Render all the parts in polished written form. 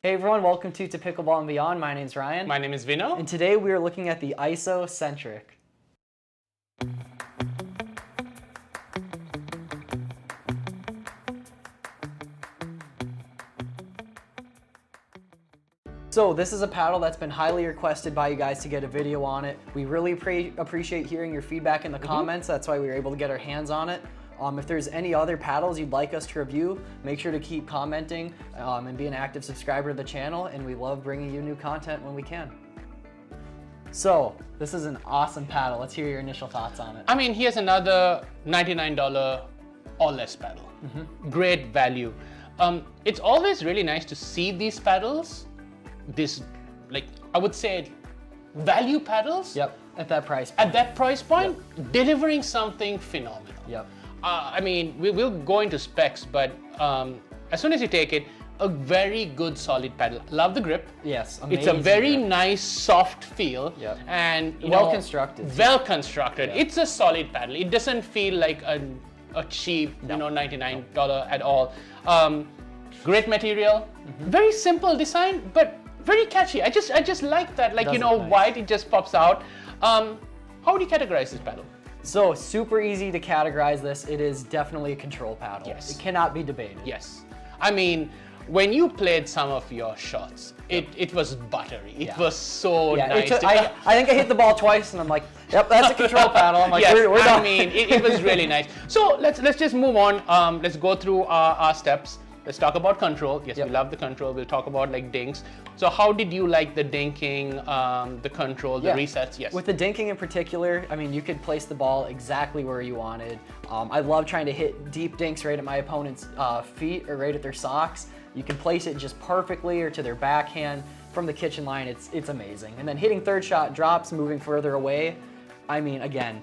Hey everyone, welcome to Pickleball and Beyond. My name's Ryan. My name is Vino. And today we are looking at the Aiso Centric. So this is a paddle that's been highly requested by you guys to get a video on it. We really appreciate hearing your feedback in the comments. That's why we were able to get our hands on it. If there's any other paddles you'd like us to review, make sure to keep commenting and be an active subscriber to the channel, and we love bringing you new content when we can. So, this is an awesome paddle. Let's hear your initial thoughts on it. I mean, here's another $99 or less paddle. Great value. It's always really nice to see these paddles, I would say, value paddles. Yep, at that price point. At that price point, delivering something phenomenal. Yep. I mean, we'll go into specs, but as soon as you take it, a very good solid paddle. Love the grip. Yes, amazing. It's a very nice soft feel. Yep. And well constructed. Well constructed. Yep. It's a solid paddle. It doesn't feel like a cheap, $99 at all. Great material. Very simple design, but very catchy. I just like that. Like, Nice. white, it just pops out. How would you categorize this paddle? So, super easy to categorize this. It is definitely a control paddle. Yes. It cannot be debated. Yes. I mean, when you played some of your shots, it was buttery. It was so nice. I think I hit the ball twice and I'm like, yep, that's a control paddle. I'm like, yes, we're done. I mean, it was really nice. So let's just move on. Let's go through our steps. Let's talk about control. Yes, we love the control. We'll talk about like dinks. So how did you like the dinking, the control, the resets? Yes. With the dinking in particular, I mean, you could place the ball exactly where you wanted. I love trying to hit deep dinks right at my opponent's feet or right at their socks. You can place it just perfectly or to their backhand from the kitchen line. It's amazing. And then hitting third shot drops, moving further away. I mean, again,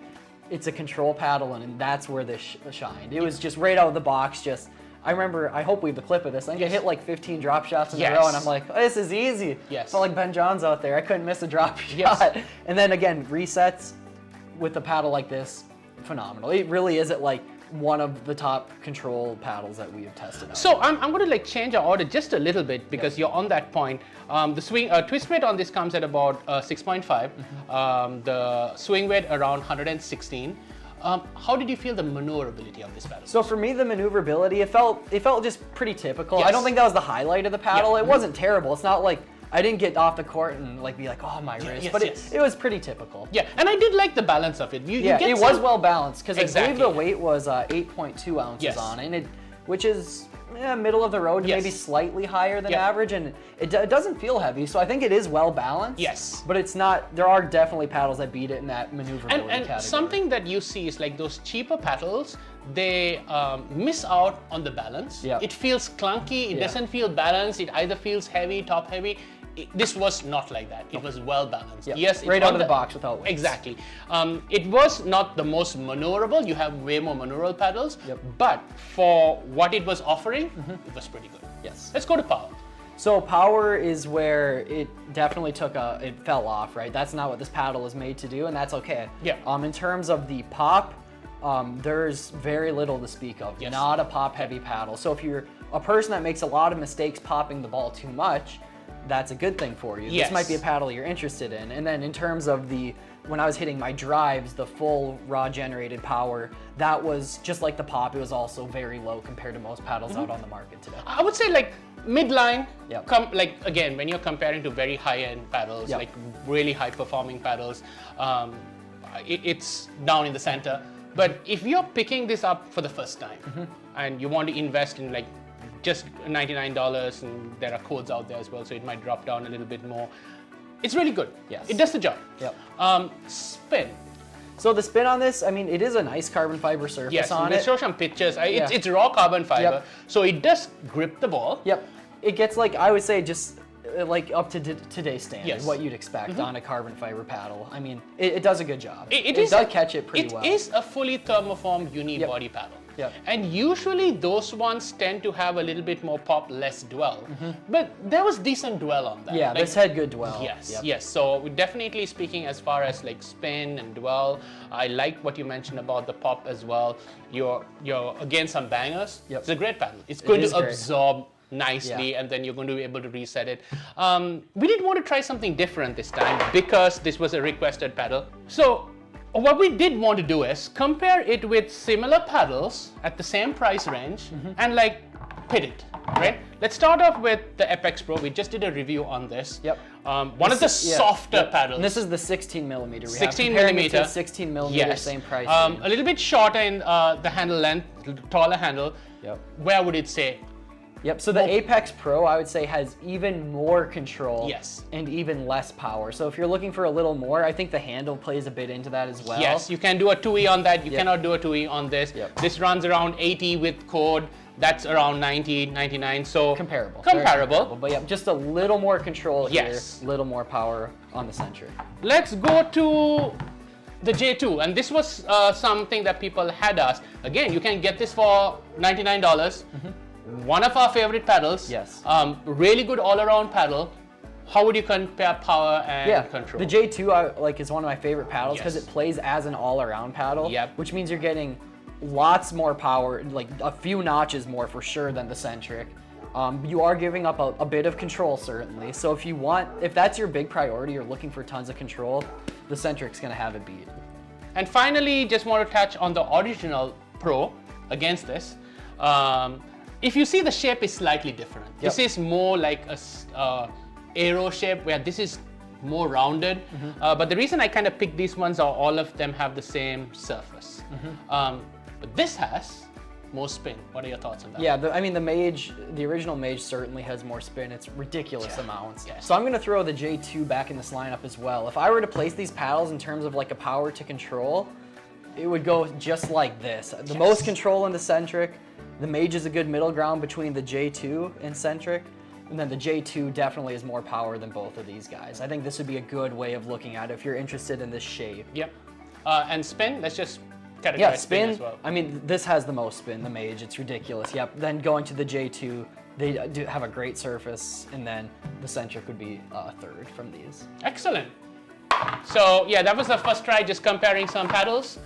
it's a control paddle and that's where this shined. It was just right out of the box, I remember, I hope we have the clip of this. I think I hit like 15 drop shots in a row and I'm like, oh, this is easy. Yes. Felt like Ben Johns out there. I couldn't miss a drop shot. And then again, resets with a paddle like this, phenomenal. It really is like one of the top control paddles that we have tested out. So I'm going to like change our order just a little bit because you're on that point. The swing twist weight on this comes at about 6.5. The swing weight around 116. How did you feel the maneuverability of this paddle? So for me, the maneuverability, it felt just pretty typical. Yes. I don't think that was the highlight of the paddle. Yeah. It wasn't terrible. It's not like I didn't get off the court and like be like, oh my wrist. But it was pretty typical. Yeah, and I did like the balance of it. It was well balanced because I believe the weight was 8.2 ounces on it, which is middle of the road, maybe slightly higher than average, and it doesn't feel heavy. So I think it is well balanced. Yes. But it's not. There are definitely paddles that beat it in that maneuverability category. And something that you see is like those cheaper paddles, they miss out on the balance. Yep. It feels clunky. It doesn't feel balanced. It either feels heavy, top heavy. This was not like that. It was well balanced. Yep. Yes, right out of the box without weights. Exactly. It was not the most maneuverable. You have way more maneuverable paddles. But for what it was offering, it was pretty good. Yes. Let's go to power. So power is where it definitely it fell off, right? That's not what this paddle is made to do, and that's okay. Yeah. In terms of the pop, there's very little to speak of. Yes. Not a pop-heavy paddle. So if you're a person that makes a lot of mistakes popping the ball too much, that's a good thing for you. Yes. This might be a paddle you're interested in. And then in terms of when I was hitting my drives, the full raw generated power, that was just like the pop. It was also very low compared to most paddles out on the market today. I would say like midline. Yep. Like again, when you're comparing to very high-end paddles, like really high-performing paddles, it's down in the center. But if you're picking this up for the first time and you want to invest in like just $99, and there are codes out there as well, so it might drop down a little bit more. It's really good. Yes. It does the job. Yep. Spin. So the spin on this, I mean, it is a nice carbon fiber surface on it. Let's show some pictures. It's raw carbon fiber, so it does grip the ball. Yep. It gets like, I would say, just like up to today's standard, what you'd expect on a carbon fiber paddle. I mean, it does a good job. It does catch it pretty well. It is a fully thermoform unibody paddle. Yep. And usually those ones tend to have a little bit more pop, less dwell. But there was decent dwell on that. Yeah, this had good dwell. Yes, yes. So we're definitely speaking as far as like spin and dwell. I like what you mentioned about the pop as well. You're again some bangers. Yep. It's a great paddle. It's going to absorb nicely, Yeah. and then you're going to be able to reset it. We did want to try something different this time because this was a requested paddle. So what we did want to do is compare it with similar paddles at the same price range and like pit it, right? Let's start off with the Apex Pro. We just did a review on this. Yep. One of the softer paddles. And this is the 16 millimeter. 16 comparing it to millimeter. the 16 millimeter, Yes. same price. A little bit shorter in the handle length, taller handle. Yep. Where would it say? Yep, so the Apex Pro, I would say, has even more control Yes. and even less power. So if you're looking for a little more, I think the handle plays a bit into that as well. Yes, you can do a 2E on that. You cannot do a 2E on this. Yep. This runs around 80 with code. That's around 90, 99. So Comparable. Comparable. But yeah, just a little more control Yes. here, little more power on the Centric. Let's go to the J2. And this was something that people had asked. Again, you can get this for $99. One of our favorite paddles. Yes. Really good all-around paddle. How would you compare power and control? The J2 is one of my favorite paddles because Yes. it plays as an all-around paddle, Yep. which means you're getting lots more power, like a few notches more for sure than the Centric. You are giving up a bit of control certainly. So if that's your big priority, you're looking for tons of control, the Centric's gonna have it beat. And finally, just want to touch on the original Pro against this. If you see, the shape is slightly different. Yep. This is more like a arrow shape, where this is more rounded. But the reason I kind of picked these ones are all of them have the same surface. But this has more spin. What are your thoughts on that? Yeah, the original Mage certainly has more spin. It's ridiculous amounts. Yes. So I'm gonna throw the J2 back in this lineup as well. If I were to place these paddles in terms of like a power to control, it would go just like this. The most control in the Centric. The Mage is a good middle ground between the J2 and Centric. And then the J2 definitely has more power than both of these guys. I think this would be a good way of looking at it if you're interested in this shape. Yep. And spin, let's just categorize Yeah, spin spin. as well. I mean, this has the most spin, the Mage. It's ridiculous. Yep. Then going to the J2, they do have a great surface, and then the Centric would be a third from these. Excellent. So yeah, that was the first try, just comparing some paddles.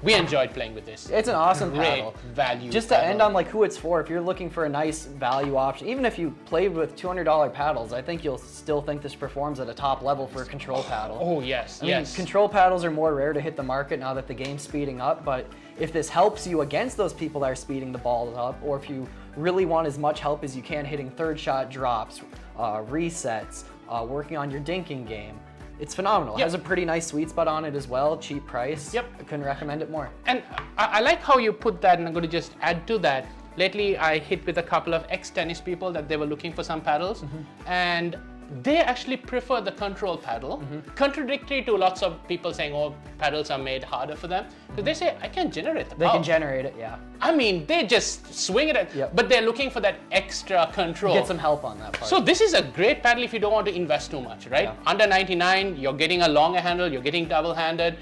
We enjoyed playing with this. It's an awesome Great paddle. value. Just to paddle. end on like who it's for, if you're looking for a nice value option, even if you played with $200 paddles, I think you'll still think this performs at a top level for a control paddle. Oh yes, I mean, yes. control paddles are more rare to hit the market now that the game's speeding up, but if this helps you against those people that are speeding the balls up, or if you really want as much help as you can hitting third shot drops, resets, working on your dinking game, it's phenomenal. It has a pretty nice sweet spot on it as well, cheap price. Yep. I couldn't recommend it more. And I like how you put that, and I'm going to just add to that. Lately, I hit with a couple of ex-tennis people that they were looking for some paddles, and they actually prefer the control paddle, contradictory to lots of people saying, oh, paddles are made harder for them. So they say, I can generate the power. They can generate it, yeah. I mean, they just swing it, but they're looking for that extra control. Get some help on that part. So this is a great paddle if you don't want to invest too much, right? Yeah. Under 99, you're getting a longer handle, you're getting double-handed,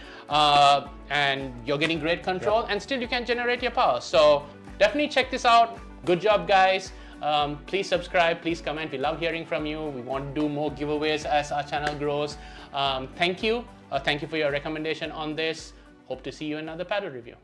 and you're getting great control, and still you can generate your power. So definitely check this out. Good job, guys. Please subscribe, please comment. We love hearing from you. We want to do more giveaways as our channel grows. Thank you. Thank you for your recommendation on this. Hope to see you in another paddle review.